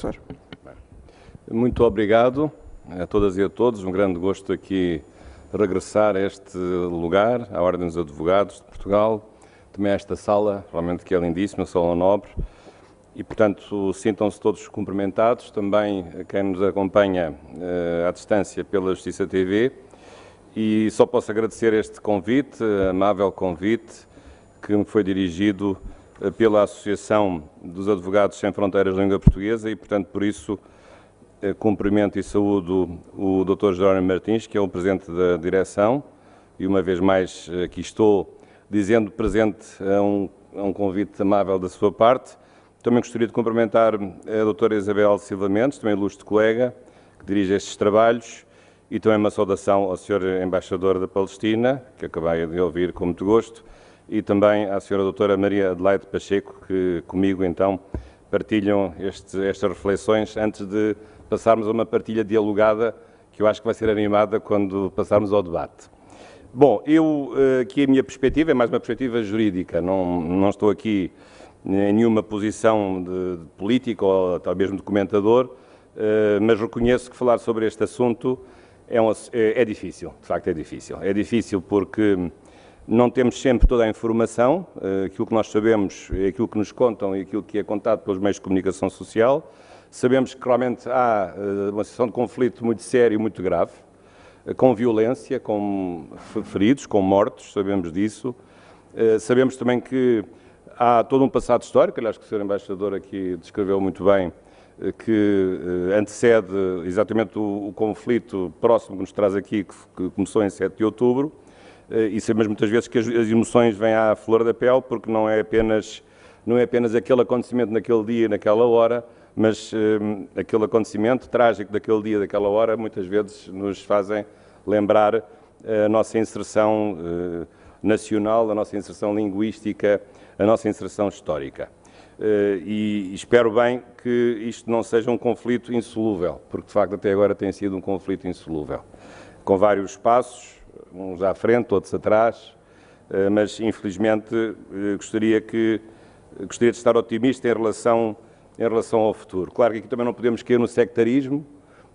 Professor. Muito obrigado a todas e a todos. Um grande gosto aqui regressar a este lugar, à Ordem dos Advogados de Portugal, também a esta sala, realmente que é lindíssima, sala nobre, e, portanto, sintam-se todos cumprimentados, também a quem nos acompanha à distância pela Justiça TV, e só posso agradecer este convite, amável convite, que me foi dirigido pela Associação dos Advogados Sem Fronteiras da Língua Portuguesa e, portanto, por isso, cumprimento e saúdo o Dr. Jerónimo Martins, que é o Presidente da Direção, e uma vez mais aqui estou dizendo presente a um convite amável da sua parte. Também gostaria de cumprimentar a doutora Isabel Silva Mendes, também ilustre colega, que dirige estes trabalhos, e também uma saudação ao Sr. Embaixador da Palestina, que acabei de ouvir com muito gosto, e também à Sra. Doutora Maria Adelaide Pacheco, que comigo então partilham estas reflexões antes de passarmos a uma partilha dialogada, que eu acho que vai ser animada quando passarmos ao debate. Bom, aqui a minha perspectiva é mais uma perspectiva jurídica, não estou aqui em nenhuma posição de político ou até mesmo de comentador, mas reconheço que falar sobre este assunto é difícil, de facto é difícil. É difícil porque não temos sempre toda a informação, aquilo que nós sabemos é aquilo que nos contam e aquilo que é contado pelos meios de comunicação social. Sabemos que realmente há uma situação de conflito muito sério e muito grave, com violência, com feridos, com mortos, sabemos disso. Sabemos também que há todo um passado histórico, aliás que o Sr. Embaixador aqui descreveu muito bem, que antecede exatamente o conflito próximo que nos traz aqui, que começou em 7 de outubro, e sabemos muitas vezes que as emoções vêm à flor da pele, porque não é apenas aquele acontecimento naquele dia, naquela hora, mas aquele acontecimento trágico daquele dia, daquela hora, muitas vezes nos fazem lembrar a nossa inserção nacional, a nossa inserção linguística, a nossa inserção histórica. E espero bem que isto não seja um conflito insolúvel, porque de facto até agora tem sido um conflito insolúvel, com vários passos, uns à frente, outros atrás, mas infelizmente gostaria de estar otimista em relação ao futuro. Claro que aqui também não podemos cair no sectarismo,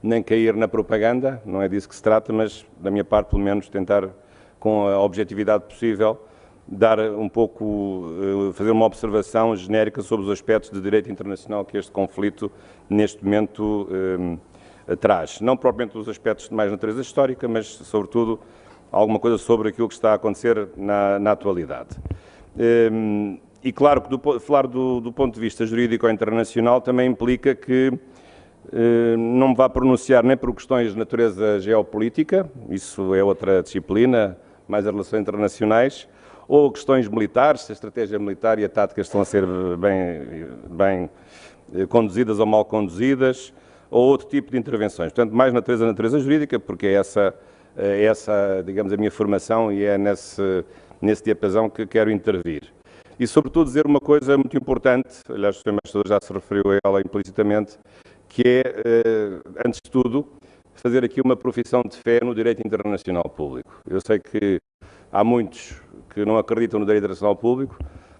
nem cair na propaganda, não é disso que se trata, mas da minha parte, pelo menos, tentar, com a objetividade possível, dar um pouco, fazer uma observação genérica sobre os aspectos de direito internacional que este conflito, neste momento, traz. Não propriamente os aspectos de mais natureza histórica, mas, sobretudo, alguma coisa sobre aquilo que está a acontecer na atualidade. E claro que falar do ponto de vista jurídico ou internacional também implica que não me vá pronunciar nem por questões de natureza geopolítica, isso é outra disciplina, mais as relações internacionais, ou questões militares, se a estratégia militar e a tática estão a ser bem conduzidas ou mal conduzidas, ou outro tipo de intervenções. Portanto, mais natureza jurídica, porque é essa, digamos, a minha formação e é nesse diapasão que quero intervir. E, sobretudo, dizer uma coisa muito importante, aliás, o Sr. Embaixador já se referiu a ela implicitamente, que é, antes de tudo, fazer aqui uma profissão de fé no direito internacional público. Eu sei que há muitos que não acreditam no direito internacional público,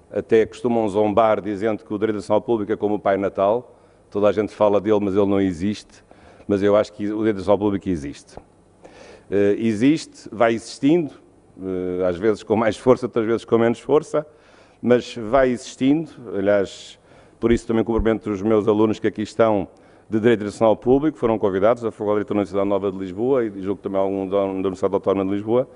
até costumam zombar dizendo que o direito internacional público é como o Pai Natal, toda a gente fala dele, mas ele não existe, mas eu acho que o direito internacional público existe. Existe, vai existindo, às vezes com mais força, outras vezes com menos força, mas vai existindo. Aliás, por isso também cumprimento os meus alunos que aqui estão de Direito Internacional Público, foram convidados a Faculdade de Direito da Universidade Nova de Lisboa e julgo também algum da Universidade Autónoma de Lisboa,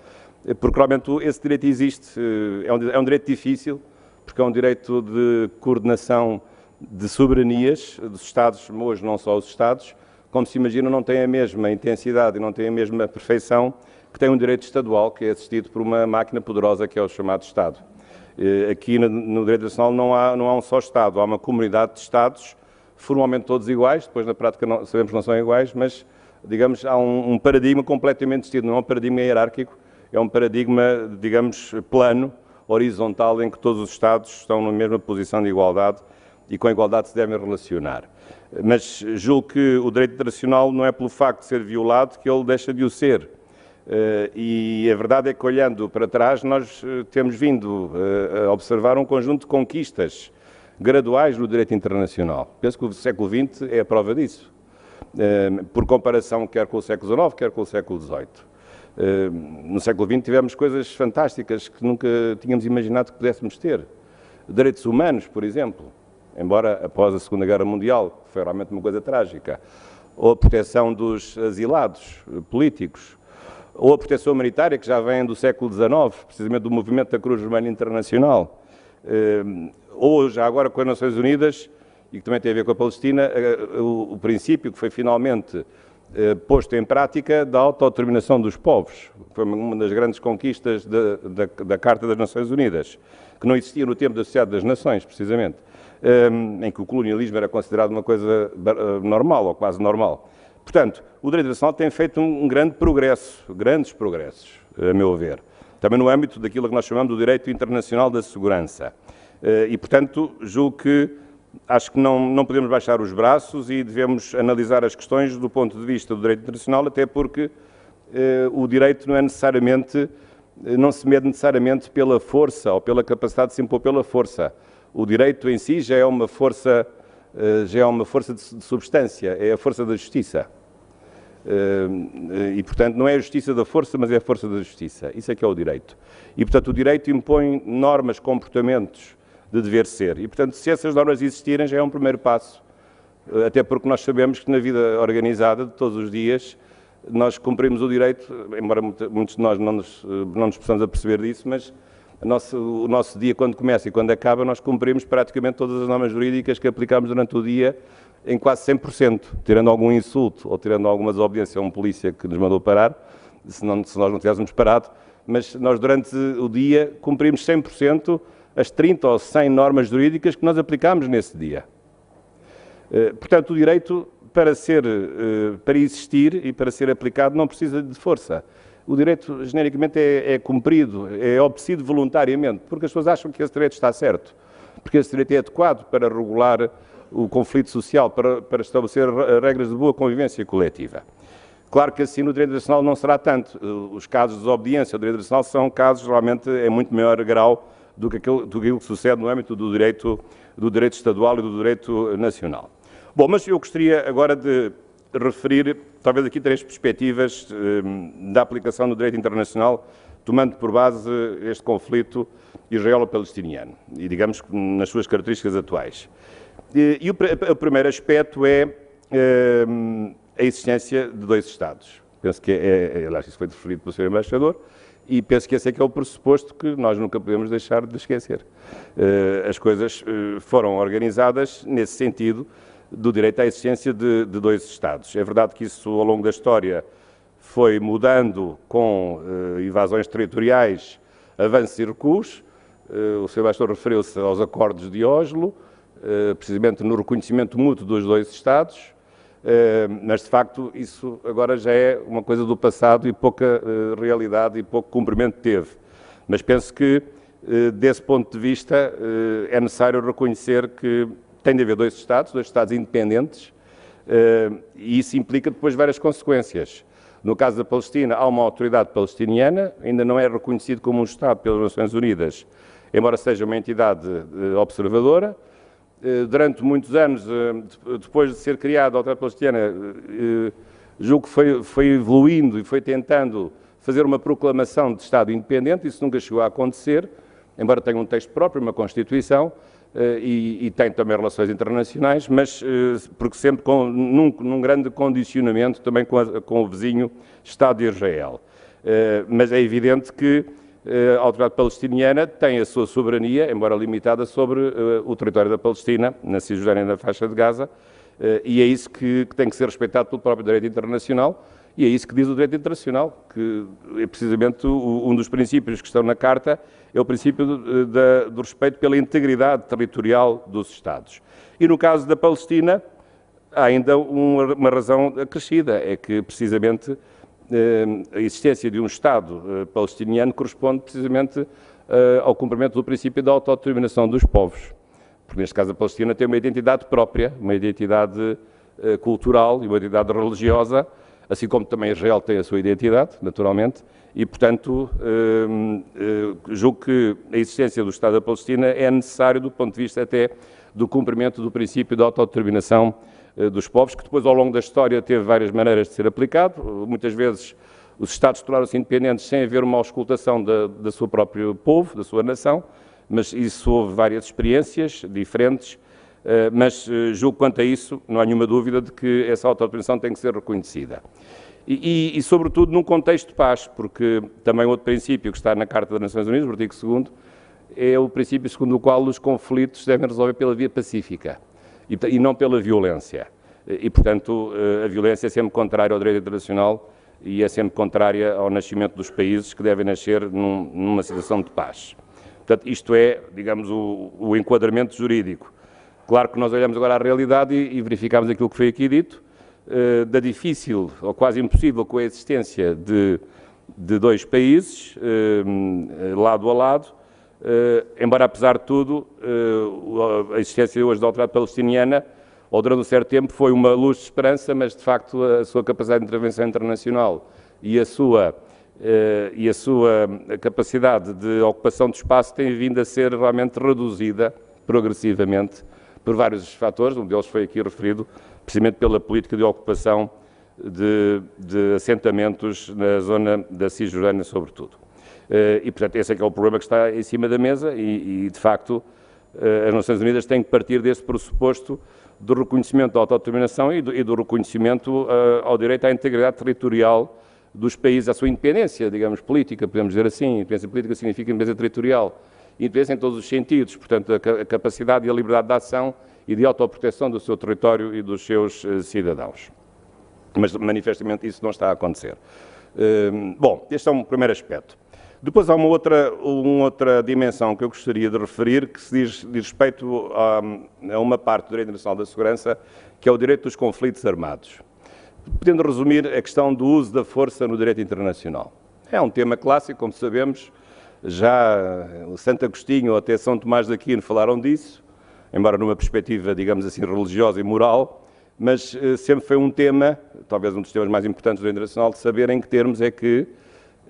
porque realmente esse direito existe, é um direito difícil, porque é um direito de coordenação de soberanias dos Estados, mas hoje não só os Estados, como se imagina, não tem a mesma intensidade e não tem a mesma perfeição que tem um direito estadual, que é assistido por uma máquina poderosa que é o chamado Estado. Aqui no direito internacional não há um só Estado, há uma comunidade de Estados, formalmente todos iguais, depois na prática sabemos que não são iguais, mas, digamos, há um paradigma completamente distinto, não é um paradigma hierárquico, é um paradigma, digamos, plano, horizontal, em que todos os Estados estão na mesma posição de igualdade e com a igualdade se devem relacionar. Mas julgo que o direito internacional não é pelo facto de ser violado que ele deixa de o ser. E a verdade é que, olhando para trás, nós temos vindo a observar um conjunto de conquistas graduais no direito internacional. Penso que o século XX é a prova disso, por comparação quer com o século XIX, quer com o século XVIII. No século XX tivemos coisas fantásticas que nunca tínhamos imaginado que pudéssemos ter. Direitos humanos, por exemplo, embora após a Segunda Guerra Mundial, foi realmente uma coisa trágica, ou a proteção dos asilados políticos, ou a proteção humanitária, que já vem do século XIX, precisamente do movimento da Cruz Vermelha Internacional, ou já agora com as Nações Unidas, e que também tem a ver com a Palestina, o princípio que foi finalmente posto em prática da autodeterminação dos povos. Foi uma das grandes conquistas da Carta das Nações Unidas, que não existia no tempo da Sociedade das Nações, precisamente, em que o colonialismo era considerado uma coisa normal, ou quase normal. Portanto, o direito internacional tem feito um grande progresso, grandes progressos, a meu ver. Também no âmbito daquilo que nós chamamos do direito internacional da segurança. E, portanto, julgo que acho que não podemos baixar os braços e devemos analisar as questões do ponto de vista do direito internacional, até porque o direito não se mede necessariamente pela força ou pela capacidade de se impor pela força. O direito em si já é uma força de substância, é a força da justiça. E, portanto, não é a justiça da força, mas é a força da justiça. Isso é que é o direito. E, portanto, o direito impõe normas, comportamentos de dever ser. E, portanto, se essas normas existirem, já é um primeiro passo. Até porque nós sabemos que na vida organizada, de todos os dias, nós cumprimos o direito, embora muitos de nós não nos possamos aperceber disso, mas o nosso dia, quando começa e quando acaba, nós cumprimos praticamente todas as normas jurídicas que aplicamos durante o dia em quase 100%, tirando algum insulto ou tirando alguma desobediência a um polícia que nos mandou parar, se nós não tivéssemos parado, mas nós durante o dia cumprimos 100% as 30 ou 100 normas jurídicas que nós aplicamos nesse dia. Portanto, o direito, para existir e para ser aplicado, não precisa de força. O direito, genericamente, é cumprido, é obedecido voluntariamente, porque as pessoas acham que esse direito está certo, porque esse direito é adequado para regular o conflito social, para estabelecer regras de boa convivência coletiva. Claro que assim no direito internacional não será tanto. Os casos de desobediência ao direito internacional são casos, realmente, em muito maior grau do que aquilo que sucede no âmbito do direito estadual e do direito nacional. Bom, mas eu gostaria agora de referir, talvez aqui, 3 perspectivas da aplicação do direito internacional, tomando por base este conflito israelo-palestiniano, e digamos nas suas características atuais. E o primeiro aspecto é a existência de 2 Estados. Penso que aliás, isso foi referido pelo Sr. Embaixador, e penso que esse é que é o pressuposto que nós nunca podemos deixar de esquecer. As coisas foram organizadas nesse sentido do direito à existência de 2 Estados. É verdade que isso, ao longo da história, foi mudando com invasões territoriais, avanços e recuos. O Sr. Embaixador referiu-se aos acordos de Oslo, precisamente no reconhecimento mútuo dos 2 Estados, mas, de facto, isso agora já é uma coisa do passado e pouca realidade e pouco cumprimento teve. Mas penso que, desse ponto de vista, é necessário reconhecer que tem de haver 2 Estados independentes, e isso implica depois várias consequências. No caso da Palestina, há uma autoridade palestiniana, ainda não é reconhecido como um Estado pelas Nações Unidas, embora seja uma entidade observadora. Durante muitos anos, depois de ser criada a autoridade palestiniana, julgo que foi evoluindo e foi tentando fazer uma proclamação de Estado independente. Isso nunca chegou a acontecer, embora tenha um texto próprio, uma Constituição, e tem também relações internacionais, mas porque sempre num grande condicionamento também com o vizinho Estado de Israel. Mas é evidente que a autoridade palestiniana tem a sua soberania, embora limitada, sobre o território da Palestina, na Cisjordânia e na faixa de Gaza, e é isso que tem que ser respeitado pelo próprio direito internacional, e é isso que diz o direito internacional, que é precisamente um dos princípios que estão na Carta, é o princípio do respeito pela integridade territorial dos Estados. E no caso da Palestina, há ainda uma razão acrescida, é que precisamente a existência de um Estado palestiniano corresponde precisamente ao cumprimento do princípio da autodeterminação dos povos. Porque neste caso a Palestina tem uma identidade própria, uma identidade cultural e uma identidade religiosa, assim como também Israel tem a sua identidade, naturalmente, e, portanto, julgo que a existência do Estado da Palestina é necessário do ponto de vista até do cumprimento do princípio da autodeterminação dos povos, que depois, ao longo da história, teve várias maneiras de ser aplicado. Muitas vezes os Estados tornaram-se independentes sem haver uma auscultação do seu próprio povo, da sua nação, mas isso houve várias experiências diferentes, mas julgo quanto a isso, não há nenhuma dúvida de que essa autodeterminação tem que ser reconhecida. E, sobretudo, num contexto de paz, porque também outro princípio que está na Carta das Nações Unidas, o artigo 2º, é o princípio segundo o qual os conflitos devem resolver pela via pacífica e não pela violência. E, portanto, a violência é sempre contrária ao direito internacional e é sempre contrária ao nascimento dos países que devem nascer numa situação de paz. Portanto, isto é, digamos, o enquadramento jurídico. Claro que nós olhamos agora à realidade e verificamos aquilo que foi aqui dito, da difícil ou quase impossível coexistência de dois países, lado a lado, embora, apesar de tudo, a existência hoje da autoridade palestiniana, ou durante um certo tempo, foi uma luz de esperança, mas, de facto, a sua capacidade de intervenção internacional e a sua capacidade de ocupação de espaço tem vindo a ser realmente reduzida progressivamente por vários fatores, um deles foi aqui referido, precisamente pela política de ocupação de assentamentos na zona da Cisjordânia, sobretudo. E, portanto, esse é que é o problema que está em cima da mesa e de facto, as Nações Unidas têm que partir desse pressuposto do reconhecimento da autodeterminação e do reconhecimento ao direito à integridade territorial dos países, à sua independência, digamos, política, podemos dizer assim. Independência política significa independência territorial. Independência em todos os sentidos, portanto, a capacidade e a liberdade de ação e de autoproteção do seu território e dos seus cidadãos. Mas, manifestamente, isso não está a acontecer. Bom, este é um primeiro aspecto. Depois há uma outra dimensão que eu gostaria de referir, que se diz respeito a uma parte do direito internacional da segurança, que é o direito dos conflitos armados. Podendo resumir a questão do uso da força no direito internacional. É um tema clássico, como sabemos, já o Santo Agostinho ou até São Tomás de Aquino falaram disso, embora numa perspectiva, digamos assim, religiosa e moral, mas sempre foi um tema, talvez um dos temas mais importantes do direito internacional, de saber em que termos é que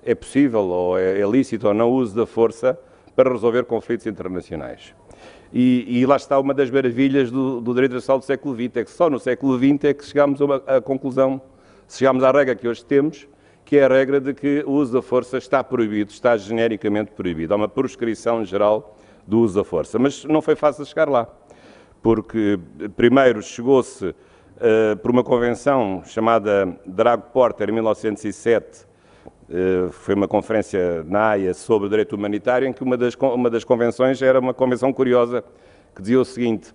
é possível ou é lícito ou não o uso da força para resolver conflitos internacionais. E lá está uma das maravilhas do direito internacional do século XX, é que só no século XX é que chegámos à conclusão, chegámos à regra que hoje temos, que é a regra de que o uso da força está proibido, está genericamente proibido. Há uma proscrição geral do uso da força. Mas não foi fácil chegar lá, porque primeiro chegou-se por uma convenção chamada Drago-Porter, em 1907, foi uma conferência na Haia sobre o direito humanitário, em que uma das convenções era uma convenção curiosa, que dizia o seguinte: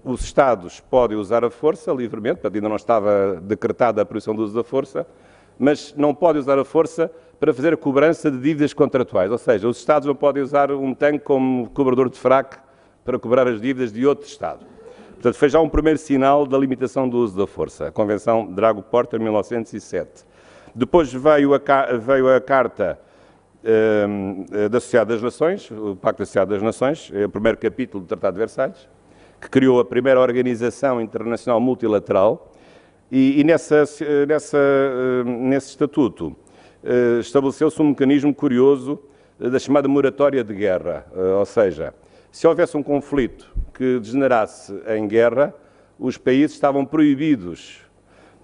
os Estados podem usar a força livremente, portanto ainda não estava decretada a proibição do uso da força, mas não podem usar a força para fazer a cobrança de dívidas contratuais, ou seja, os Estados não podem usar um tanque como cobrador de fraco para cobrar as dívidas de outro Estado. Portanto, foi já um primeiro sinal da limitação do uso da força, a Convenção Drago-Porter, 1907. Depois veio a Carta da Sociedade das Nações, o Pacto da Sociedade das Nações, é o primeiro capítulo do Tratado de Versalhes, que criou a primeira organização internacional multilateral e nesse estatuto estabeleceu-se um mecanismo curioso da chamada moratória de guerra, ou seja, se houvesse um conflito que degenerasse em guerra, os países estavam proibidos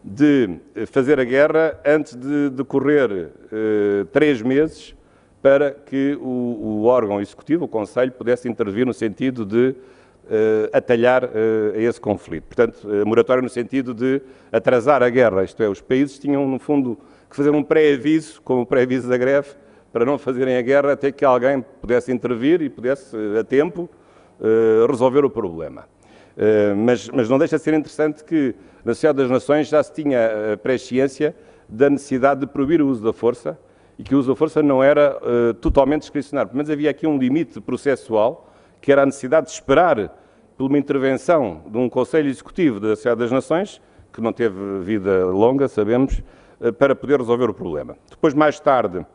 de fazer a guerra antes de decorrer 3 meses para que o órgão executivo, o Conselho, pudesse intervir no sentido de atalhar a esse conflito. Portanto, a moratória no sentido de atrasar a guerra, isto é, os países tinham, no fundo, que fazer um pré-aviso, como o pré-aviso da greve, para não fazerem a guerra até que alguém pudesse intervir e pudesse, a tempo, resolver o problema. Mas não deixa de ser interessante que na Sociedade das Nações já se tinha a presciência da necessidade de proibir o uso da força e que o uso da força não era totalmente discricionário. Pelo menos havia aqui um limite processual, que era a necessidade de esperar por uma intervenção de um Conselho Executivo da Sociedade das Nações, que não teve vida longa, sabemos, para poder resolver o problema. Depois, mais tarde,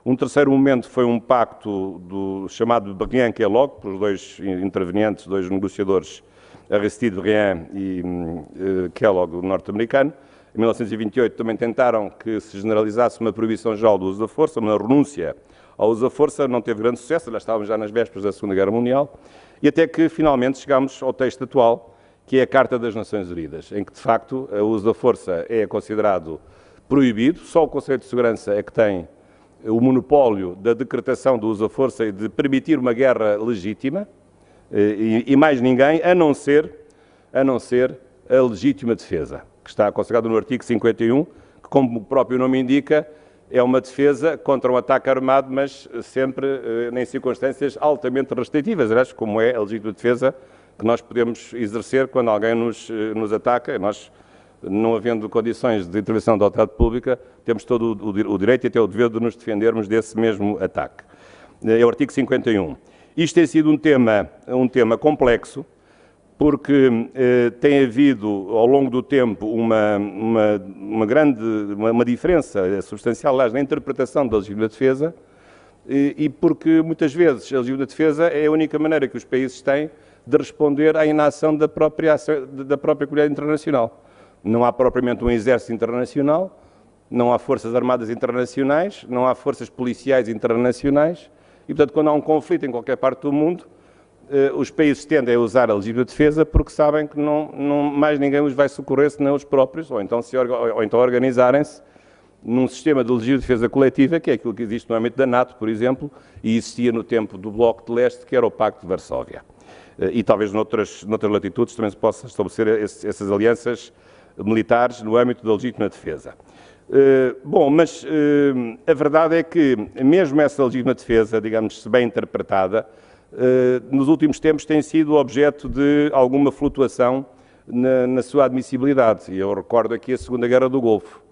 um terceiro momento foi um pacto chamado Briand-Kellogg, pelos dois intervenientes, dois negociadores, Aristide Briand e Kellogg, norte-americano. Em 1928 também tentaram que se generalizasse uma proibição geral do uso da força, uma renúncia ao uso da força, não teve grande sucesso, já estávamos já nas vésperas da Segunda Guerra Mundial. e até que finalmente chegámos ao texto atual, que é a Carta das Nações Unidas, em que de facto o uso da força é considerado proibido, só o Conselho de Segurança é que tem o monopólio da decretação do uso da força e de permitir uma guerra legítima, e mais ninguém, a não ser a legítima defesa, que está consagrado no artigo 51, que, como o próprio nome indica, é uma defesa contra um ataque armado, mas sempre em circunstâncias altamente restritivas, aliás, como é a legítima defesa que nós podemos exercer quando alguém nos ataca. Nós, não havendo condições de intervenção da autoridade pública, temos todo o direito e até o dever de nos defendermos desse mesmo ataque. É o artigo 51. Isto tem sido um tema complexo, porque tem havido, ao longo do tempo, uma diferença substancial, aliás, na interpretação da legítima defesa, e porque, muitas vezes, a legítima defesa é a única maneira que os países têm de responder à inação da própria comunidade internacional. Não há propriamente um exército internacional, não há forças armadas internacionais, não há forças policiais internacionais, e, portanto, quando há um conflito em qualquer parte do mundo, os países tendem a usar a legítima defesa porque sabem que mais ninguém os vai socorrer senão os próprios, ou então organizarem-se num sistema de legítima defesa coletiva, que é aquilo que existe no âmbito da NATO, por exemplo, e existia no tempo do Bloco de Leste, que era o Pacto de Varsóvia. E talvez noutras latitudes também se possa estabelecer essas alianças militares no âmbito da legítima defesa. Mas a verdade é que mesmo essa legítima defesa, digamos, se bem interpretada, nos últimos tempos tem sido objeto de alguma flutuação na sua admissibilidade. E eu recordo aqui a Segunda Guerra do Golfo,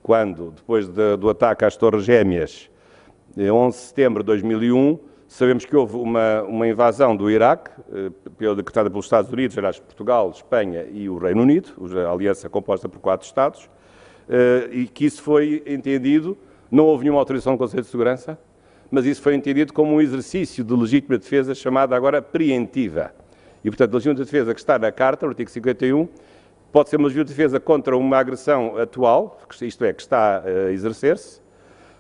quando, depois do ataque às Torres Gêmeas, 11 de setembro de 2001, sabemos que houve uma invasão do Iraque, decretada pelos Estados Unidos, aliás, Portugal, Espanha e o Reino Unido, a aliança composta por 4 Estados, e que isso foi entendido, não houve nenhuma autorização do Conselho de Segurança, mas isso foi entendido como um exercício de legítima defesa chamada agora preemptiva. E, portanto, a legítima defesa que está na Carta, no artigo 51, pode ser uma legítima defesa contra uma agressão atual, isto é, que está a exercer-se,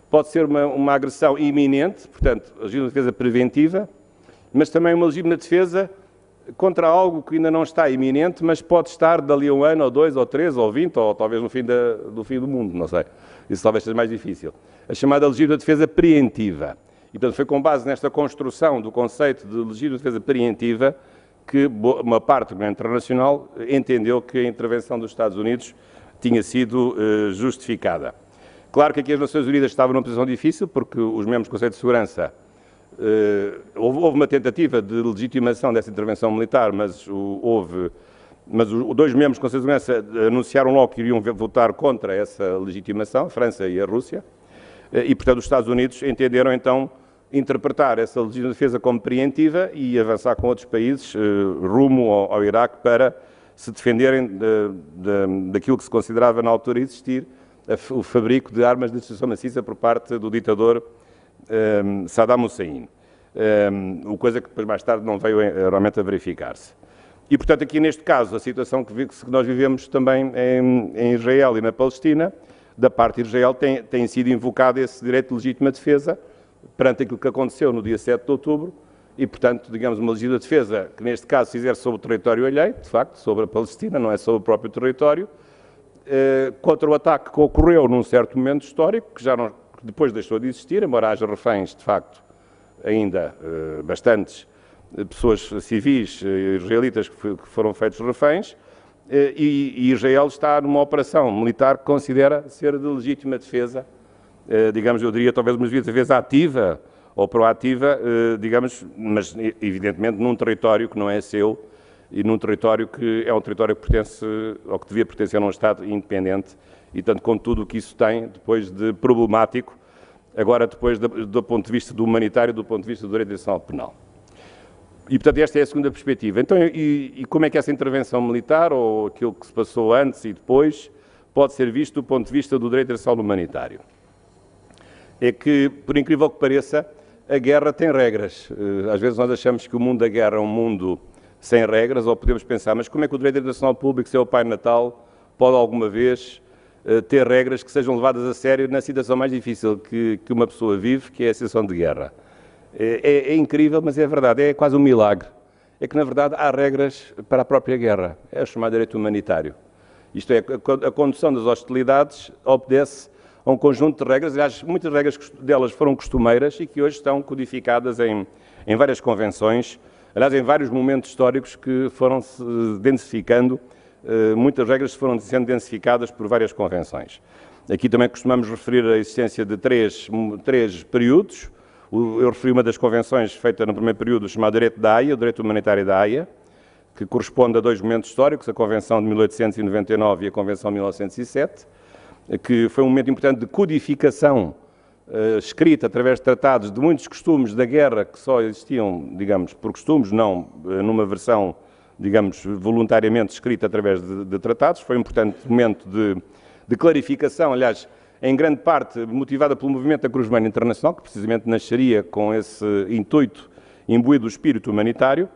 pode ser uma agressão iminente, portanto, a legítima defesa preventiva, mas também uma legítima defesa contra algo que ainda não está iminente, mas pode estar dali a 1 ano, ou 2, ou 3, ou 20, ou talvez no fim do mundo, não sei. Isso talvez seja mais difícil. A chamada legítima defesa preemptiva. E, portanto, foi com base nesta construção do conceito de legítima defesa preemptiva que uma parte do governo internacional entendeu que a intervenção dos Estados Unidos tinha sido justificada. Claro que aqui as Nações Unidas estavam numa posição difícil, porque os membros do Conselho de Segurança, houve uma tentativa de legitimação dessa intervenção militar, mas os 2 membros do Conselho de Segurança anunciaram logo que iriam votar contra essa legitimação, a França e a Rússia, e, portanto, os Estados Unidos entenderam, então, interpretar essa legítima defesa como preemptiva e avançar com outros países rumo ao Iraque para se defenderem daquilo que se considerava na altura existir o fabrico de armas de destruição maciça por parte do ditador Saddam Hussein, o coisa que depois mais tarde não veio realmente a verificar-se. E, portanto, aqui neste caso, a situação que nós vivemos também em Israel e na Palestina, da parte de Israel tem sido invocado esse direito de legítima defesa perante aquilo que aconteceu no dia 7 de outubro e, portanto, digamos, uma legítima defesa que neste caso se exerce sobre o território alheio, de facto, sobre a Palestina, não é sobre o próprio território, contra o ataque que ocorreu num certo momento histórico, que depois deixou de existir, embora haja reféns, de facto, ainda bastantes pessoas civis israelitas que foram feitos reféns, e Israel está numa operação militar que considera ser de legítima defesa, digamos, eu diria talvez uma defesa ativa ou proativa, digamos, mas evidentemente num território que não é seu e num território que é um território que pertence, ou que devia pertencer a um Estado independente, e tanto com tudo o que isso tem depois de problemático, agora depois do ponto de vista do humanitário, do ponto de vista do direito internacional penal. E, portanto, esta é a segunda perspectiva. Então, e como é que essa intervenção militar, ou aquilo que se passou antes e depois, pode ser visto do ponto de vista do direito internacional humanitário? É que, por incrível que pareça, a guerra tem regras. Às vezes nós achamos que o mundo da guerra é um mundo sem regras, ou podemos pensar, mas como é que o direito internacional público, seu Pai Natal, pode alguma vez ter regras que sejam levadas a sério na situação mais difícil que uma pessoa vive, que é a situação de guerra? É incrível, mas é verdade, é quase um milagre. é que, na verdade, há regras para a própria guerra. É o chamado direito humanitário. Isto é, a condução das hostilidades obedece a um conjunto de regras, aliás, muitas regras delas foram costumeiras e que hoje estão codificadas em várias convenções, aliás, em vários momentos históricos que foram se densificando, muitas regras foram sendo densificadas por várias convenções. Aqui também costumamos referir a existência de três períodos. Eu referi uma das convenções feita no primeiro período, chamado Direito da Haia, o Direito Humanitário da Haia, que corresponde a dois momentos históricos, a Convenção de 1899 e a Convenção de 1907, que foi um momento importante de codificação escrita através de tratados de muitos costumes da guerra que só existiam, digamos, por costumes, não numa versão, digamos, voluntariamente escrita através de tratados. Foi um importante momento de clarificação, aliás, em grande parte motivada pelo movimento da Cruz Vermelha Internacional, que precisamente nasceria com esse intuito imbuído do espírito humanitário.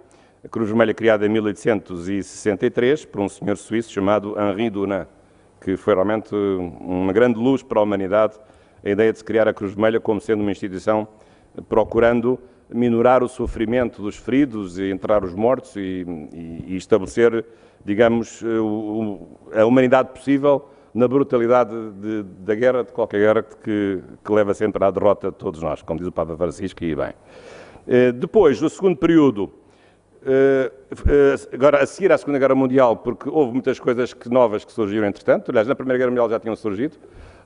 A Cruz Vermelha criada em 1863 por um senhor suíço chamado Henri Dunant, que foi realmente uma grande luz para a humanidade, a ideia de se criar a Cruz Vermelha como sendo uma instituição procurando minorar o sofrimento dos feridos e enterrar os mortos e estabelecer, digamos, a humanidade possível na brutalidade da guerra, de qualquer guerra que leva sempre à derrota de todos nós, como diz o Papa Francisco, e bem. Depois, do segundo período, agora a seguir à Segunda Guerra Mundial, porque houve muitas coisas novas que surgiram entretanto, aliás, na Primeira Guerra Mundial já tinham surgido,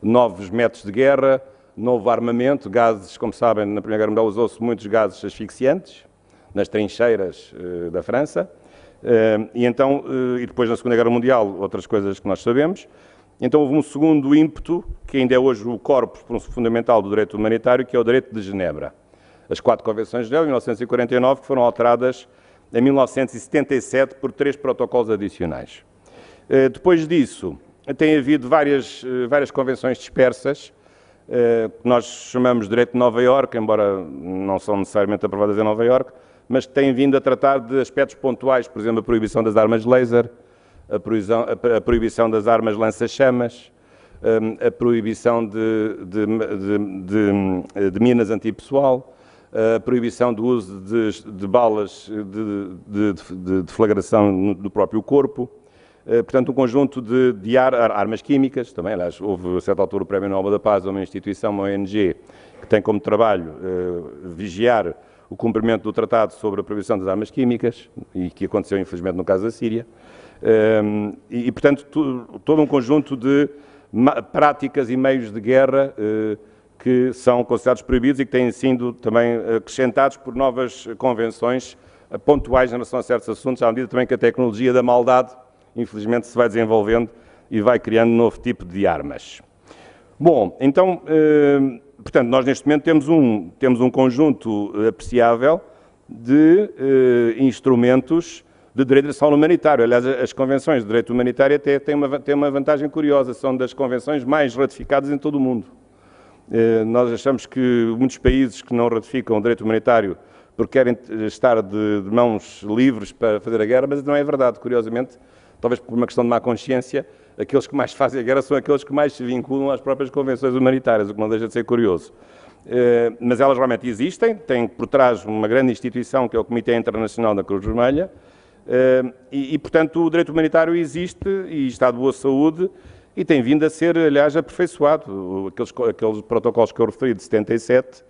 novos métodos de guerra, novo armamento, gases, como sabem, na Primeira Guerra Mundial usou-se muitos gases asfixiantes, nas trincheiras da França, e depois na Segunda Guerra Mundial, outras coisas que nós sabemos. Então houve um segundo ímpeto, que ainda é hoje o corpus fundamental do direito humanitário, que é o direito de Genebra. As 4 convenções de Genebra, em 1949, que foram alteradas em 1977 por 3 protocolos adicionais. Depois disso, tem havido várias convenções dispersas, que nós chamamos de direito de Nova Iorque, embora não são necessariamente aprovadas em Nova Iorque, mas que têm vindo a tratar de aspectos pontuais, por exemplo, a proibição das armas laser, a proibição das armas lança-chamas, a proibição de minas antipessoal, a proibição do uso de balas de deflagração do próprio corpo, portanto, um conjunto de armas químicas, também, aliás, houve a certa altura o Prémio Nobel da Paz, uma instituição, uma ONG, que tem como trabalho vigiar o cumprimento do Tratado sobre a Proibição das Armas Químicas, e que aconteceu, infelizmente, no caso da Síria. Portanto, todo um conjunto de práticas e meios de guerra que são considerados proibidos e que têm sido também acrescentados por novas convenções pontuais em relação a certos assuntos, à medida também que a tecnologia da maldade, infelizmente, se vai desenvolvendo e vai criando um novo tipo de armas. Bom, então, portanto, nós neste momento temos um conjunto apreciável de instrumentos de direito internacional humanitário. Aliás, as convenções de direito humanitário até têm uma vantagem curiosa, são das convenções mais ratificadas em todo o mundo. Nós achamos que muitos países que não ratificam o direito humanitário porque querem estar de mãos livres para fazer a guerra, mas não é verdade, curiosamente, talvez por uma questão de má consciência, aqueles que mais fazem a guerra são aqueles que mais se vinculam às próprias convenções humanitárias, o que não deixa de ser curioso. Mas elas realmente existem, têm por trás uma grande instituição que é o Comitê Internacional da Cruz Vermelha, portanto, o direito humanitário existe e está de boa saúde e tem vindo a ser, aliás, aperfeiçoado. Aqueles protocolos que eu referi de 77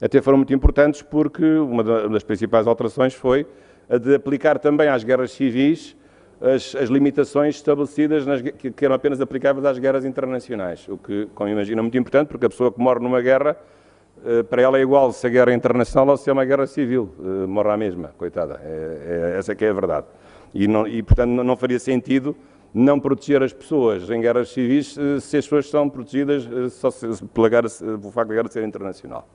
até foram muito importantes porque uma das principais alterações foi a de aplicar também às guerras civis as limitações estabelecidas que eram apenas aplicáveis às guerras internacionais, o que, como imagina, é muito importante, porque a pessoa que morre numa guerra, para ela é igual se a guerra é internacional ou se é uma guerra civil, morre à mesma, coitada, essa que é a verdade. Portanto, não faria sentido não proteger as pessoas em guerras civis se as pessoas são protegidas só pelo facto da guerra ser internacional.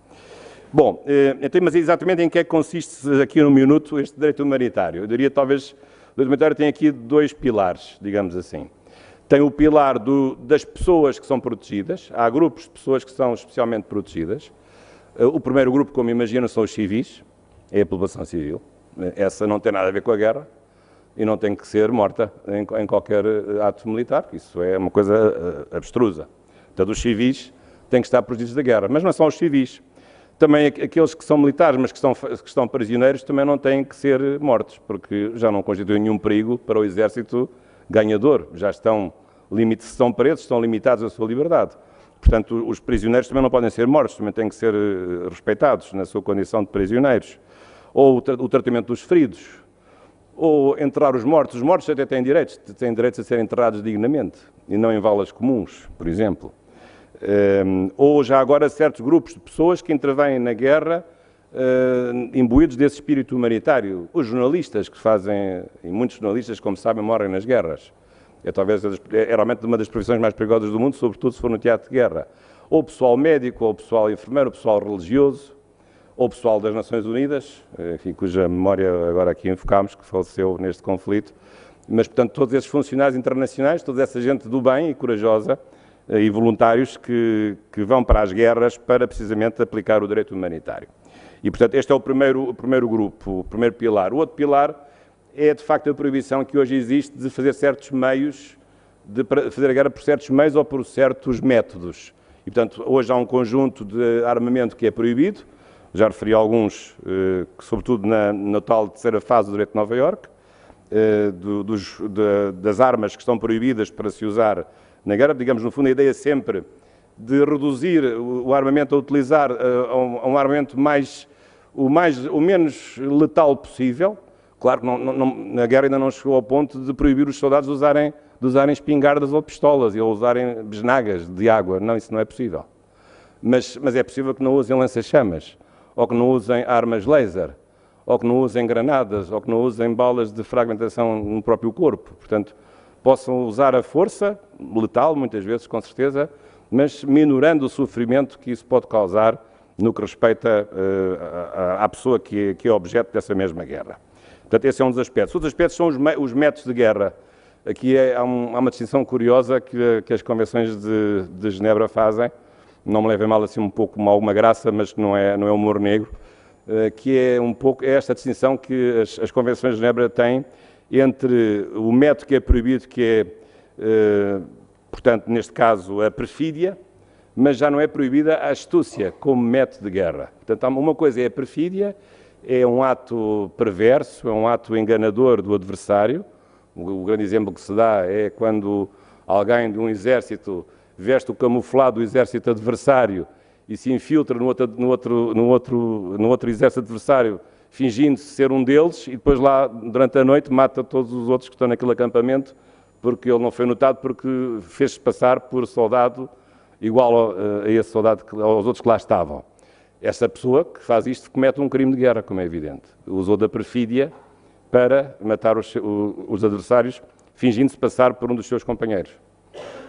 Bom, então, mas exatamente em que é que consiste aqui no minuto este direito humanitário? Eu diria talvez o direito humanitário tem aqui 2 pilares, digamos assim. Tem o pilar das pessoas que são protegidas, há grupos de pessoas que são especialmente protegidas. O primeiro grupo, como imaginam, são os civis, é a população civil. Essa não tem nada a ver com a guerra e não tem que ser morta em qualquer ato militar, porque isso é uma coisa abstrusa. Portanto, os civis têm que estar protegidos da guerra, mas não são os civis. Também aqueles que são militares, mas que estão prisioneiros, também não têm que ser mortos, porque já não constituem nenhum perigo para o exército ganhador. Já estão presos, estão limitados à sua liberdade. Portanto, os prisioneiros também não podem ser mortos, também têm que ser respeitados na sua condição de prisioneiros. Ou o tratamento dos feridos, ou enterrar os mortos. Os mortos até têm direitos a serem enterrados dignamente, e não em valas comuns, por exemplo. Ou já agora certos grupos de pessoas que intervêm na guerra imbuídos desse espírito humanitário. Os jornalistas que fazem, e muitos jornalistas, como sabem, morrem nas guerras. É realmente uma das profissões mais perigosas do mundo, sobretudo se for no teatro de guerra. Ou o pessoal médico, ou o pessoal enfermeiro, o pessoal religioso, ou o pessoal das Nações Unidas, enfim, cuja memória agora aqui enfocámos, que faleceu neste conflito. Mas, portanto, todos esses funcionários internacionais, toda essa gente do bem e corajosa, e voluntários que vão para as guerras para precisamente aplicar o direito humanitário. E, portanto, este é o primeiro grupo, o primeiro pilar. O outro pilar é, de facto, a proibição que hoje existe de fazer certos meios, de fazer a guerra por certos meios ou por certos métodos. E, portanto, hoje há um conjunto de armamento que é proibido, já referi alguns, que, sobretudo na tal terceira fase do direito de Nova Iorque, das armas que estão proibidas para se usar na guerra. Digamos, no fundo, a ideia sempre de reduzir o armamento a utilizar a um armamento o menos letal possível. Claro que na guerra ainda não chegou ao ponto de proibir os soldados de usarem espingardas ou pistolas, ou usarem bisnagas de água. Não, isso não é possível. Mas é possível que não usem lança-chamas, ou que não usem armas laser, ou que não usem granadas, ou que não usem balas de fragmentação no próprio corpo. Portanto, possam usar a força, letal muitas vezes, com certeza, mas minorando o sofrimento que isso pode causar no que respeita à pessoa que é objeto dessa mesma guerra. Portanto, esse é um dos aspectos. Outros aspectos são os métodos de guerra. Aqui há uma distinção curiosa que as convenções de Genebra fazem, não me levem mal assim um pouco com alguma graça, mas que não é humor negro, que é um pouco esta distinção que as convenções de Genebra têm entre o método que é proibido, que é, portanto, neste caso, a perfídia, mas já não é proibida a astúcia como método de guerra. Portanto, uma coisa é a perfídia, é um ato perverso, é um ato enganador do adversário. O grande exemplo que se dá é quando alguém de um exército veste o camuflado do exército adversário e se infiltra no outro exército adversário, fingindo-se ser um deles, e depois lá, durante a noite, mata todos os outros que estão naquele acampamento, porque ele não foi notado, porque fez-se passar por soldado igual a esse soldado, aos outros que lá estavam. Essa pessoa que faz isto comete um crime de guerra, como é evidente. Usou da perfídia para matar os adversários, fingindo-se passar por um dos seus companheiros.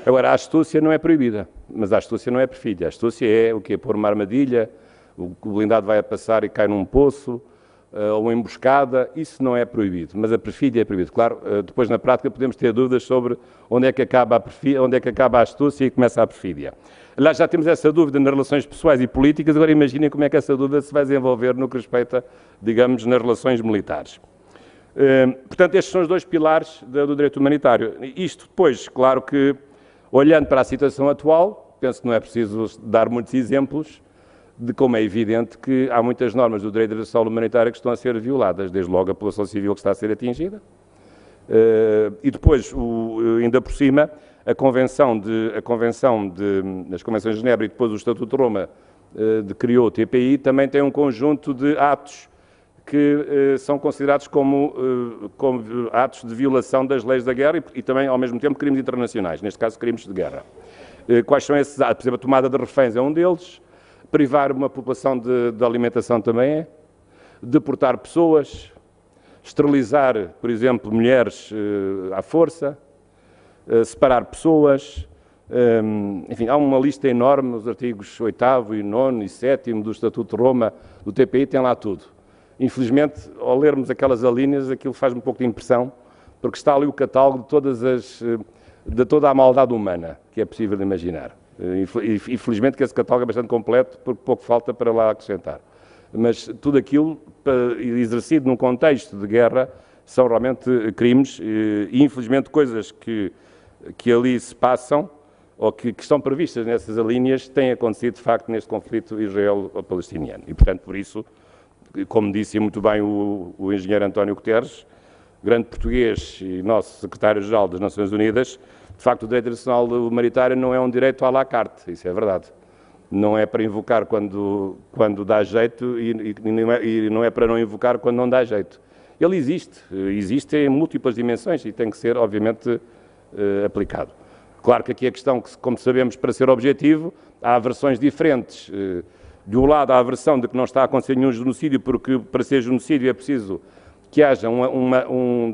Agora, a astúcia não é proibida, mas a astúcia não é perfídia. A astúcia é o quê? Pôr uma armadilha, o blindado vai a passar e cai num poço, ou uma emboscada, isso não é proibido, mas a perfídia é proibido. Claro, depois na prática podemos ter dúvidas sobre onde é que acaba a astúcia e começa a perfídia. Lá já temos essa dúvida nas relações pessoais e políticas, agora imaginem como é que essa dúvida se vai desenvolver no que respeita, digamos, nas relações militares. Portanto, estes são os dois pilares do direito humanitário. Isto depois, claro que, olhando para a situação atual, penso que não é preciso dar muitos exemplos de como é evidente que há muitas normas do direito internacional humanitário que estão a ser violadas, desde logo a população civil que está a ser atingida, e depois, ainda por cima, as Convenções de Genebra e depois o Estatuto de Roma criou o TPI, também tem um conjunto de atos que são considerados como atos de violação das leis da guerra e também, ao mesmo tempo, crimes internacionais, neste caso, crimes de guerra. Quais são esses atos? Por exemplo, a tomada de reféns é um deles, privar uma população de alimentação também é, deportar pessoas, esterilizar, por exemplo, mulheres à força, separar pessoas, enfim, há uma lista enorme, os artigos 8º e 9º e 7º do Estatuto de Roma, do TPI, tem lá tudo. Infelizmente, ao lermos aquelas alíneas, aquilo faz-me um pouco de impressão, porque está ali o catálogo de toda a maldade humana que é possível imaginar. E felizmente que esse catálogo é bastante completo, porque pouco falta para lá acrescentar. Mas tudo aquilo, exercido num contexto de guerra, são realmente crimes e, infelizmente, coisas que ali se passam ou que estão previstas nessas alíneas têm acontecido, de facto, neste conflito israelo-palestiniano. E, portanto, por isso, como disse muito bem o engenheiro António Guterres, grande português e nosso secretário-geral das Nações Unidas, de facto, o direito internacional humanitário não é um direito à la carte, isso é verdade. Não é para invocar quando dá jeito e não é para não invocar quando não dá jeito. Ele existe em múltiplas dimensões e tem que ser, obviamente, aplicado. Claro que aqui a questão, como sabemos, para ser objetivo, há versões diferentes. De um lado, há a versão de que não está a acontecer nenhum genocídio, porque para ser genocídio é preciso que haja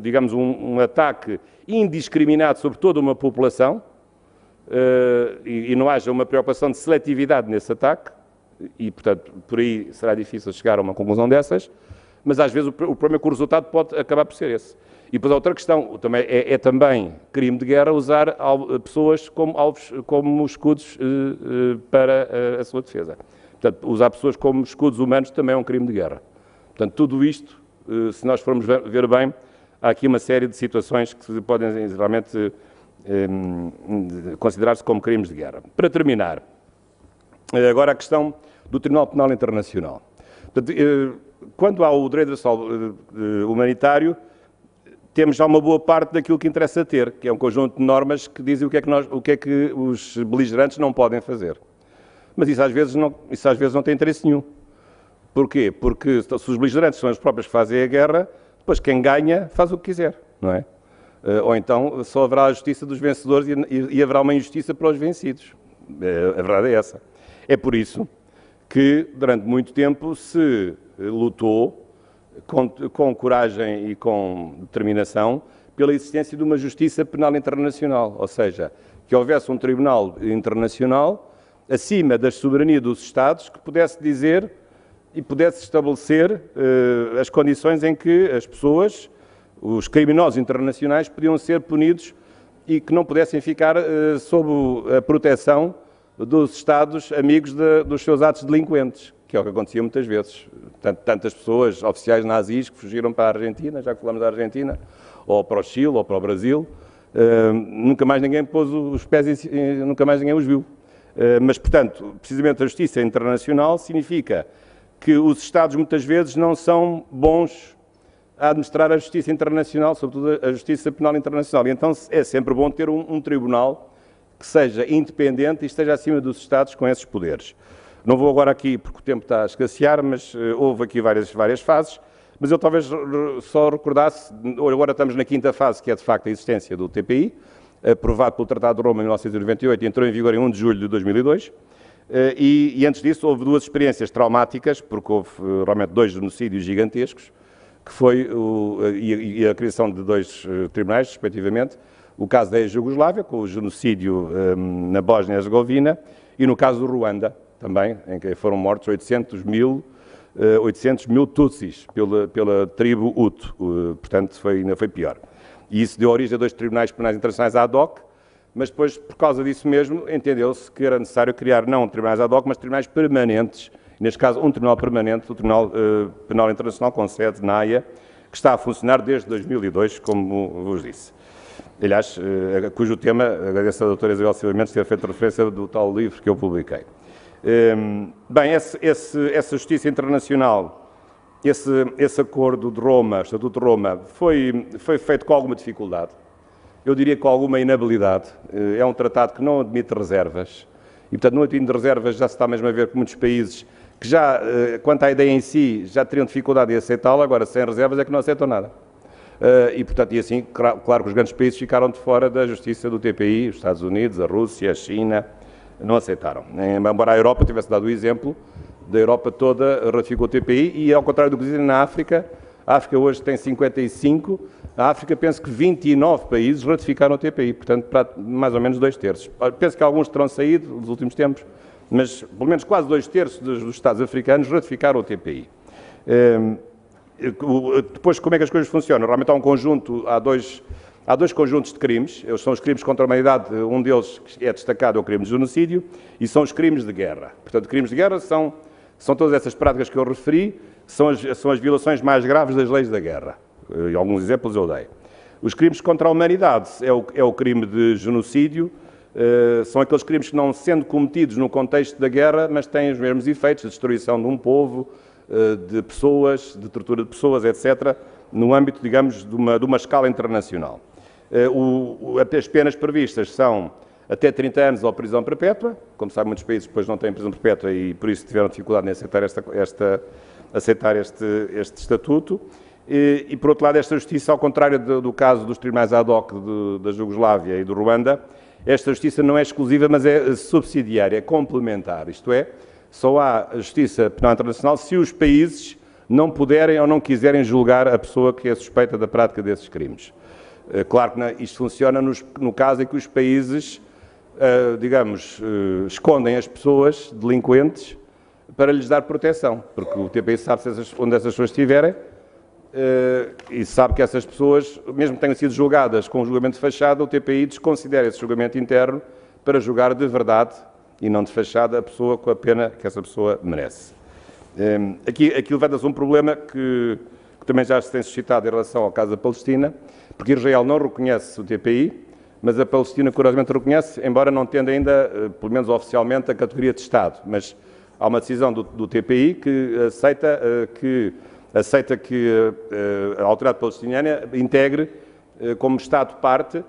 digamos, um ataque indiscriminado sobre toda uma população e não haja uma preocupação de seletividade nesse ataque, e, portanto, por aí será difícil chegar a uma conclusão dessas, mas às vezes o problema é que o resultado pode acabar por ser esse. E depois a outra questão também é também crime de guerra usar pessoas como escudos para a sua defesa. Portanto, usar pessoas como escudos humanos também é um crime de guerra. Portanto, tudo isto, se nós formos ver bem, há aqui uma série de situações que podem realmente considerar-se como crimes de guerra. Para terminar, agora a questão do Tribunal Penal Internacional. Portanto, quando há o direito humanitário, temos já uma boa parte daquilo que interessa ter, que é um conjunto de normas que dizem o que é que os beligerantes não podem fazer. Mas isso às vezes não tem interesse nenhum. Porquê? Porque se os beligerantes são os próprios que fazem a guerra, depois quem ganha faz o que quiser, não é? Ou então só haverá a justiça dos vencedores e haverá uma injustiça para os vencidos. A verdade é essa. É por isso que durante muito tempo se lutou com coragem e com determinação pela existência de uma justiça penal internacional, ou seja, que houvesse um tribunal internacional acima da soberania dos Estados que pudesse dizer e pudesse estabelecer as condições em que as pessoas, os criminosos internacionais, podiam ser punidos e que não pudessem ficar sob a proteção dos Estados amigos dos seus atos delinquentes, que é o que acontecia muitas vezes. Tantas pessoas, oficiais nazis, que fugiram para a Argentina, já que falamos da Argentina, ou para o Chile, ou para o Brasil, nunca mais ninguém pôs os pés, nunca mais ninguém os viu. Mas, portanto, precisamente a justiça internacional significa que os Estados muitas vezes não são bons a administrar a justiça internacional, sobretudo a justiça penal internacional. E então é sempre bom ter um tribunal que seja independente e esteja acima dos Estados com esses poderes. Não vou agora aqui, porque o tempo está a escassear, mas houve aqui várias fases, mas eu talvez só recordasse, agora estamos na quinta fase, que é de facto a existência do TPI, aprovado pelo Tratado de Roma em 1998 e entrou em vigor em 1 de julho de 2002, e antes disso houve duas experiências traumáticas, porque houve realmente 2 genocídios gigantescos, que foi a criação de 2 tribunais, respectivamente, o caso da ex-Jugoslávia, com o genocídio na Bósnia-Herzegovina, e no caso do Ruanda, também, em que foram mortos 800 mil Tutsis pela tribo Hutu, portanto ainda foi pior. E isso deu origem a 2 tribunais penais internacionais ad hoc, mas depois, por causa disso mesmo, entendeu-se que era necessário criar não tribunais ad hoc, mas tribunais permanentes, neste caso um tribunal permanente, o Tribunal Penal Internacional com sede na Haia, que está a funcionar desde 2002, como vos disse. Aliás, cujo tema, agradeço à doutora Isabel Silva Mendes ter feito referência do tal livro que eu publiquei. Bem, essa justiça internacional, esse acordo de Roma, Estatuto de Roma, foi feito com alguma dificuldade, eu diria com alguma inabilidade. É um tratado que não admite reservas, e portanto não admite reservas, já se está mesmo a ver que muitos países que já, quanto à ideia em si, já teriam dificuldade em aceitá-la, agora sem reservas é que não aceitam nada. E portanto, e assim, claro que os grandes países ficaram de fora da justiça do TPI, os Estados Unidos, a Rússia, a China, não aceitaram. Embora a Europa tivesse dado o exemplo, da Europa toda ratificou o TPI e, ao contrário do que dizem na África, a África hoje tem 55, a África penso que 29 países ratificaram o TPI, portanto, mais ou menos 2/3. Penso que alguns terão saído nos últimos tempos, mas pelo menos quase 2/3 dos Estados africanos ratificaram o TPI. Depois, como é que as coisas funcionam? Realmente há um conjunto, há dois conjuntos de crimes, são os crimes contra a humanidade, um deles que é destacado é o crime de genocídio, e são os crimes de guerra. Portanto, crimes de guerra são todas essas práticas que eu referi, são as violações mais graves das leis da guerra. E alguns exemplos eu dei. Os crimes contra a humanidade é o crime de genocídio, são aqueles crimes que, não sendo cometidos no contexto da guerra, mas têm os mesmos efeitos, de destruição de um povo, de pessoas, de tortura de pessoas, etc., no âmbito, digamos, de uma escala internacional. As penas previstas são até 30 anos ou prisão perpétua. Como sabe, muitos países depois não têm prisão perpétua e por isso tiveram dificuldade em aceitar este estatuto. E, por outro lado, esta justiça, ao contrário do caso dos tribunais ad hoc da Jugoslávia e do Ruanda, esta justiça não é exclusiva, mas é subsidiária, é complementar. Isto é, só há justiça penal internacional se os países não puderem ou não quiserem julgar a pessoa que é suspeita da prática desses crimes. Claro que isto funciona no caso em que os países, digamos, escondem as pessoas delinquentes para lhes dar proteção, porque o TPI sabe onde essas pessoas estiverem e sabe que essas pessoas, mesmo que tenham sido julgadas com um julgamento de fachada, o TPI desconsidera esse julgamento interno para julgar de verdade e não de fachada a pessoa com a pena que essa pessoa merece. Aqui levanta-se um problema que também já se tem suscitado em relação ao caso da Palestina, porque Israel não reconhece o TPI, mas a Palestina curiosamente reconhece, embora não tendo ainda, pelo menos oficialmente, a categoria de Estado. Mas há uma decisão do TPI que aceita que a autoridade palestiniana integre como Estado-parte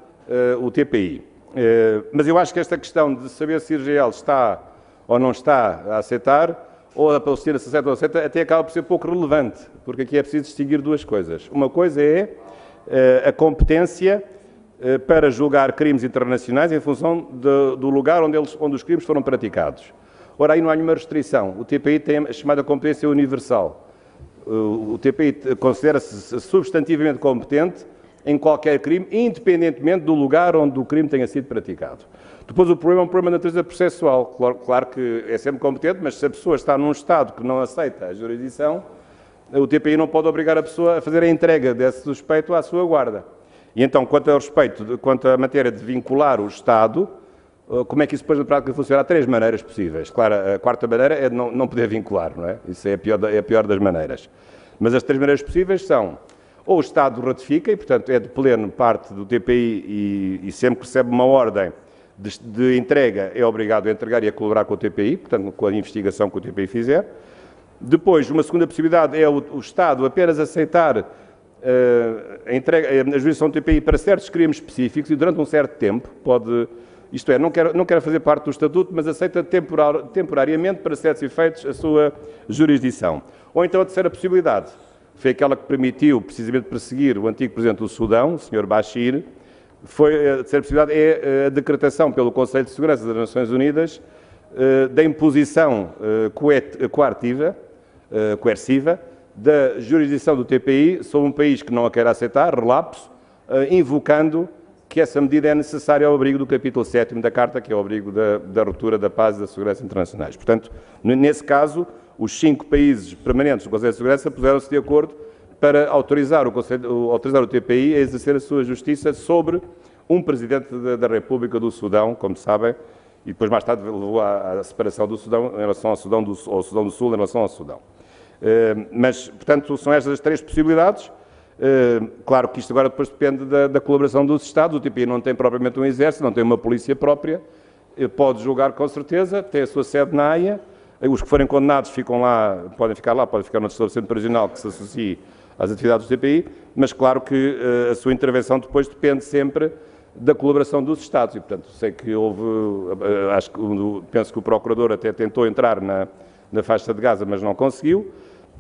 o TPI. Mas eu acho que esta questão de saber se Israel está ou não está a aceitar, ou a Palestina se aceita ou não aceita, até acaba por ser pouco relevante, porque aqui é preciso distinguir duas coisas. Uma coisa é a competência para julgar crimes internacionais em função do lugar onde os crimes foram praticados. Ora, aí não há nenhuma restrição. O TPI tem a chamada competência universal. O TPI considera-se substantivamente competente em qualquer crime, independentemente do lugar onde o crime tenha sido praticado. Depois o problema é um problema de natureza processual. Claro que é sempre competente, mas se a pessoa está num Estado que não aceita a jurisdição, o TPI não pode obrigar a pessoa a fazer a entrega desse suspeito à sua guarda. E então, quanto à matéria de vincular o Estado, como é que isso depois na prática funciona? Há três maneiras possíveis. Claro, a quarta maneira é não poder vincular, não é? Isso é a pior das maneiras. Mas as três maneiras possíveis são: ou o Estado ratifica, e portanto é de pleno parte do TPI e sempre que recebe uma ordem de entrega é obrigado a entregar e a colaborar com o TPI, portanto com a investigação que o TPI fizer. Depois, uma segunda possibilidade é o Estado apenas aceitar a jurisdição do TPI para certos crimes específicos e durante um certo tempo pode, isto é, não quer fazer parte do Estatuto, mas aceita temporariamente para certos efeitos a sua jurisdição. Ou então a terceira possibilidade foi aquela que permitiu precisamente perseguir o antigo Presidente do Sudão, o Sr. Bashir. A terceira possibilidade é a decretação pelo Conselho de Segurança das Nações Unidas da imposição coerciva da jurisdição do TPI sobre um país que não a quer aceitar, relapso, invocando que essa medida é necessária ao abrigo do capítulo 7º da Carta, que é o abrigo da ruptura da paz e da segurança internacionais. Portanto, nesse caso, os 5 países permanentes do Conselho de Segurança puseram-se de acordo para autorizar o TPI a exercer a sua justiça sobre um Presidente da República do Sudão, como sabem, e depois mais tarde levou à separação do Sudão em relação ao Sudão do Sul em relação ao Sudão. Mas, portanto, são estas as três possibilidades. Claro que isto agora depois depende da colaboração dos Estados. O TPI não tem propriamente um exército, não tem uma polícia própria, pode julgar com certeza, tem a sua sede na Haia. Os que forem condenados ficam lá, podem ficar no estabelecimento prisional que se associe às atividades do TPI, mas claro que a sua intervenção depois depende sempre da colaboração dos Estados. E, portanto, sei que penso que o Procurador até tentou entrar na faixa de Gaza, mas não conseguiu.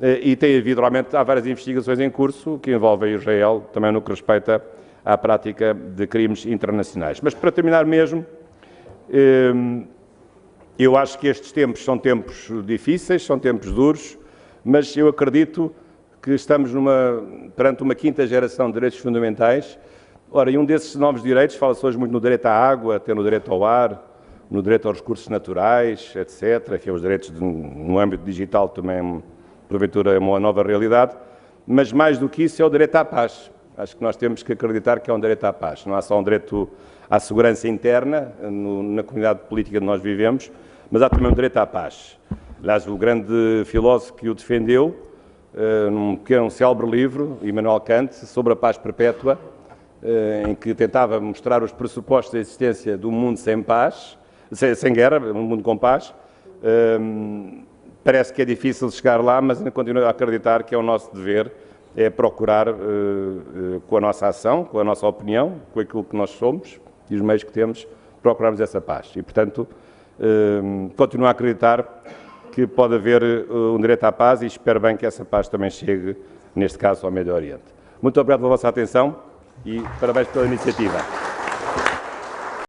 E tem havido, realmente, há várias investigações em curso que envolvem Israel, também no que respeita à prática de crimes internacionais. Mas, para terminar mesmo, eu acho que estes tempos são tempos difíceis, são tempos duros, mas eu acredito que estamos perante uma quinta geração de direitos fundamentais. Ora, e um desses novos direitos, fala-se hoje muito no direito à água, até no direito ao ar, no direito aos recursos naturais, etc., que é os direitos no âmbito digital também, porventura, é uma nova realidade, mas mais do que isso é o direito à paz. Acho que nós temos que acreditar que é um direito à paz. Não há só um direito à segurança interna na comunidade política onde nós vivemos, mas há também um direito à paz. Aliás, o grande filósofo que o defendeu, num pequeno célebre livro, Immanuel Kant, sobre a paz perpétua, em que tentava mostrar os pressupostos da existência do mundo sem paz, sem guerra, um mundo com paz. Parece que é difícil chegar lá, mas ainda continuo a acreditar que é o nosso dever, é procurar, com a nossa ação, com a nossa opinião, com aquilo que nós somos e os meios que temos, procurarmos essa paz. E, portanto, continuo a acreditar que pode haver um direito à paz e espero bem que essa paz também chegue, neste caso, ao Médio Oriente. Muito obrigado pela vossa atenção e parabéns pela iniciativa.